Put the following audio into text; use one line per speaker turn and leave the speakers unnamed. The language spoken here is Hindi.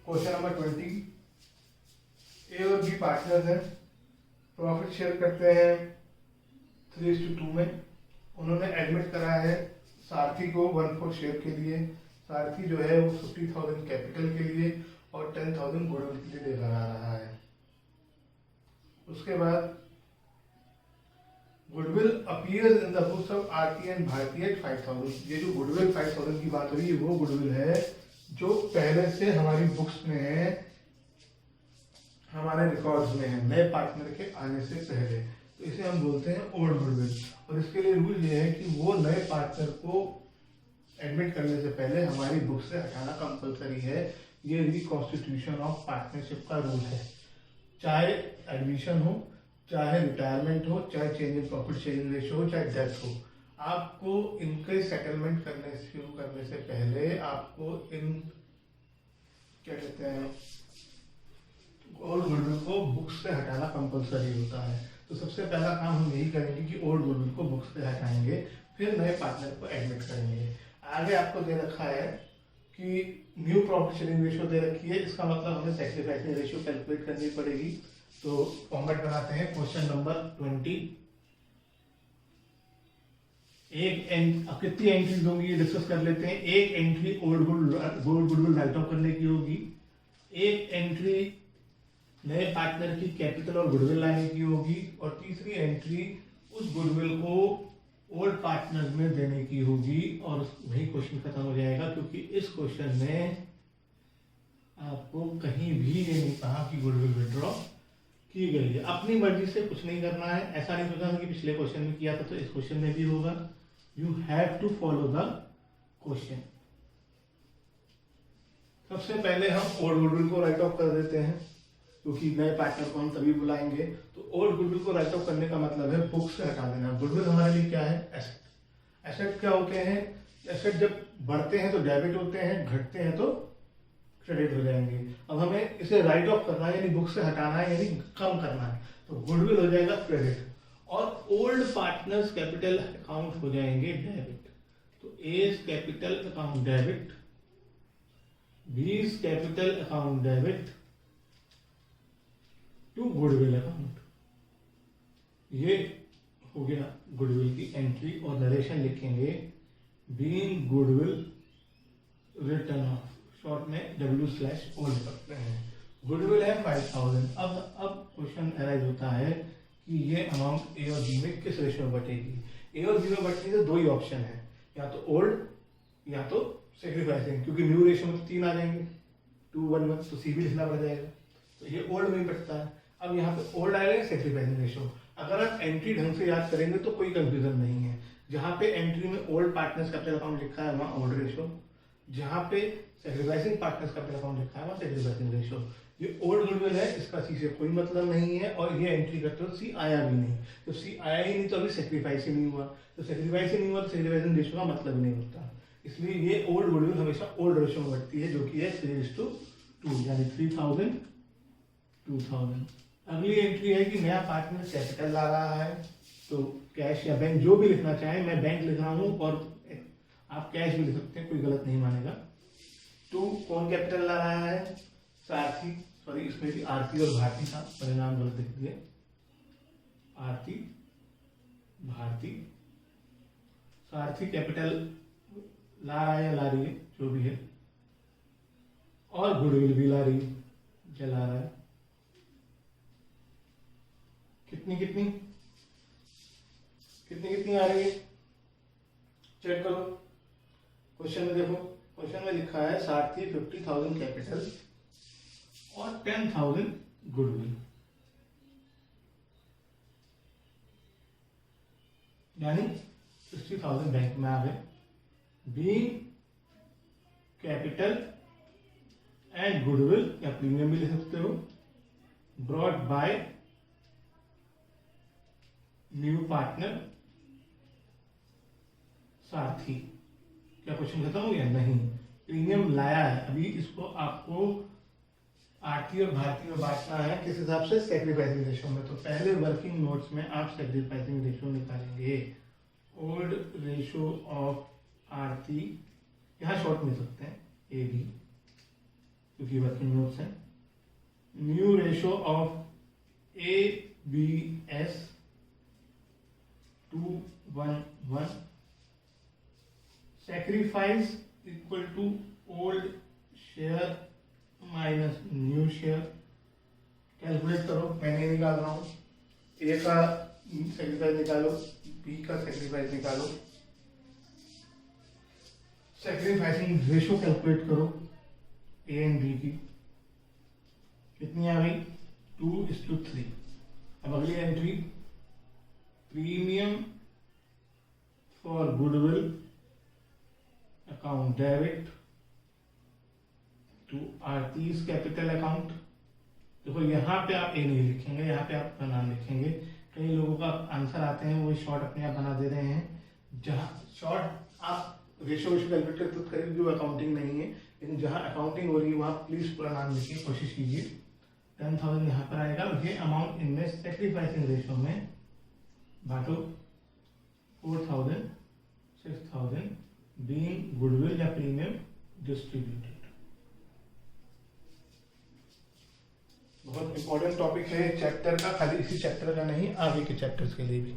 क्वेश्चन नंबर 20, ए और बी पार्टनर्स हैं, प्रॉफिट शेयर करते हैं 3:2 में। उन्होंने एडमिट करा है सारथी को 1/4 शेयर के लिए। सारथी जो है वो 50,000 कैपिटल के लिए और 10,000 गुडविल के लिए लेकर आ रहा है। उसके बाद goodwill appears in the books of Aarti and Bharti at 5,000। ये जो गुडविल 5,000 की बात हो रही है वो गुडविल है जो पहले से हमारी बुक्स में है, हमारे रिकॉर्ड्स में है, नए पार्टनर के आने से पहले। तो इसे हम बोलते हैं ओल्ड गुडविल। और इसके लिए रूल ये है कि वो नए पार्टनर को एडमिट करने से पहले हमारी बुक से हटाना कंपलसरी है। ये रिकॉन्स्टिट्यूशन ऑफ पार्टनरशिप का रूल है। चाहे एडमिशन हो, चाहे रिटायरमेंट हो, चाहे change in profit sharing ratio हो, चाहे डेथ हो, आपको इनके सेटलमेंट करने शुरू करने से पहले आपको इन क्या कहते हैं ओल्ड गुडविल को बुक्स से हटाना कंपलसरी होता है। तो सबसे पहला काम हम यही करेंगे कि ओल्ड गुडविल को बुक्स से हटाएंगे, फिर नए पार्टनर को एडमिट करेंगे। आगे आपको दे रखा है कि न्यू प्रॉफिट शेयरिंग रेशियो दे रखी है, इसका मतलब हमें सैक्रिफाइसिंग रेशियो कैलकुलेट करनी पड़ेगी। तो फॉर्मेट बनाते हैं क्वेश्चन नंबर 20। अब कितनी एंट्रीज होंगी ये डिस्कस कर लेते हैं। एक entry old goodwill right of करने की होगी, एक एंट्री नए पार्टनर की कैपिटल और गुडविल लाने की होगी, और तीसरी एंट्री उस गुडविल को ओल्ड पार्टनर में देने की होगी। और वही क्वेश्चन खत्म हो जाएगा, क्योंकि इस क्वेश्चन में आपको कहीं भी ये नहीं कहा कि गुडविल विड्रॉ की गई है। अपनी मर्जी से कुछ नहीं करना है। ऐसा नहीं सोचना कि पिछले क्वेश्चन में किया था तो इस क्वेश्चन में भी होगा। You have to follow the question. सबसे पहले हम ओल्ड गुडविल को राइट ऑफ कर देते हैं, क्योंकि नए पार्टनर को हम तभी बुलाएंगे। तो ओल्ड गुडविल को राइट ऑफ करने का मतलब है बुक से हटा देना। गुडविल हमारे लिए क्या है? एसेट। एसेट क्या होते हैं? एसेट जब बढ़ते हैं तो डेबिट होते हैं, घटते हैं तो क्रेडिट हो जाएंगे। अब हमें इसे राइट ऑफ करना है, यानी बुक से हटाना है, यानी कम करना है, तो गुडविल हो जाएगा क्रेडिट और ओल्ड पार्टनर्स कैपिटल अकाउंट हो जाएंगे डेबिट। तो as capital account debit, B's capital account debit to goodwill account. ये हो गया गुडविल की एंट्री। और नरेशन लिखेंगे being goodwill written off, short में W/O करते हैं। गुडविल है 5,000। अब क्वेश्चन अराइज होता है कि ये अमाउंट ए और बी में किस रेशियो में बटेगी। ए और बी में बटने के 2 ही ऑप्शन है, या तो ओल्ड या तो सेक्रीफाइसिंग, क्योंकि न्यू रेशियो में तो 3 आ जाएंगे 2:1, तो सी भी लिखना पड़ जाएगा। तो ये ओल्ड में ही बटता है। अब यहाँ पे ओल्ड आएगा सेक्रीफाइसिंग रेशियो। अगर आप एंट्री ढंग से याद करेंगे तो कोई कंफ्यूजन नहीं है। जहाँ पे एंट्री में ओल्ड पार्टनर्स कैपिटल अकाउंट लिखा है वहाँ ओल्ड रेशियो, जहाँ पे सेक्रीफाइसिंग पार्टनर्स कैपिटल अकाउंट लिखा है वहाँ सेक्रीफाइसिंग रेशियो। ये ओल्ड गुडविल है, इसका सी से कोई मतलब नहीं है, और ये एंट्री करते हो सी आया भी नहीं। तो सी आया ही नहीं तो अभी सेक्रीफाइस ही नहीं हुआ, तो सेक्रीफाइस ही नहीं हुआ तो सेक्रीफाइसिंग रेशियो का मतलब ही नहीं होता। इसलिए ये ओल्ड गुडविल हमेशा ओल्ड रेशियो में बढ़ती है, जो कि है 3:2, यानी 3,000 2,000। अगली एंट्री है कि नया पार्टनर कैपिटल ला रहा है, तो कैश या बैंक जो भी लिखना चाहे, मैं बैंक लिख रहा हूँ और आप कैश भी लिख सकते हैं, कोई गलत नहीं मानेगा। 2 कौन कैपिटल ला रहा है? सारथी। सॉरी, इसमें भी आरती और भारती था, परिणाम गलत लिख दिए। आरती भारती। सारथी कैपिटल ला रहा है या ला रही है, जो भी है, और गुडविल भी ला रही है, चला रहा है। कितनी कितनी कितनी कितनी आ रही है चेक करो। क्वेश्चन में देखो, क्वेश्चन में लिखा है सारथी 50,000 कैपिटल और 10,000 गुडविल, यानी 60,000 बैंक में आ गए। बीइंग कैपिटल एंड गुडविल, या प्रीमियम भी लिख सकते हो, ब्रॉट बाय न्यू पार्टनर सारथी। क्या क्वेश्चन खत्म हो गया? नहीं, प्रीमियम लाया है। अभी इसको आपको आरती और भारती में बांटना है, किस हिसाब से? सेक्रीफाइसिंग रेशियो में। तो पहले वर्किंग नोट्स में आप सेक्रीफाइसिंग रेशियो निकालेंगे। ओल्ड रेशियो ऑफ आरती, यहाँ शॉर्ट मिल सकते हैं, AB क्योंकि वर्किंग नोट्स है। New ratio of ABS 2:1:1, sacrifice equal to old share minus new share. Calculate करो, मैं नहीं निकाल रहा हूं। ए का सैक्रिफाइस निकालो, बी का सैक्रिफाइस निकालो। सैक्रिफाइसिंग रेशो कैलकुलेट करो ए एंड बी की, कितनी आ गई 2:3। अब अगली entry, premium for goodwill account debit to Aarti's capital account. देखो यहाँ पे आप ए नहीं लिखेंगे, यहाँ पे आप अपना नाम लिखेंगे। कई लोगों का आंसर आते हैं वो शॉर्ट अपने आप बना दे रहे हैं, जहाँ शॉर्ट आप रेशो कैलकुलेट करके खुद करेंगे, जो अकाउंटिंग नहीं है। लेकिन जहाँ अकाउंटिंग हो रही है वहाँ प्लीज पूरा नाम लिखिए, कोशिश कीजिए। 10,000 यहाँ पर आएगा। ये अमाउंट इन्वेस्ट सैक्रिफाइसिंग रेशो में बांटो 4,000 6,000 बीइंग गुडविल या प्रीमियम डिस्ट्रीब्यूटेड। बहुत इंपॉर्टेंट टॉपिक है चैप्टर का, खाली इसी चैप्टर का नहीं, आगे के चैप्टर्स के लिए भी।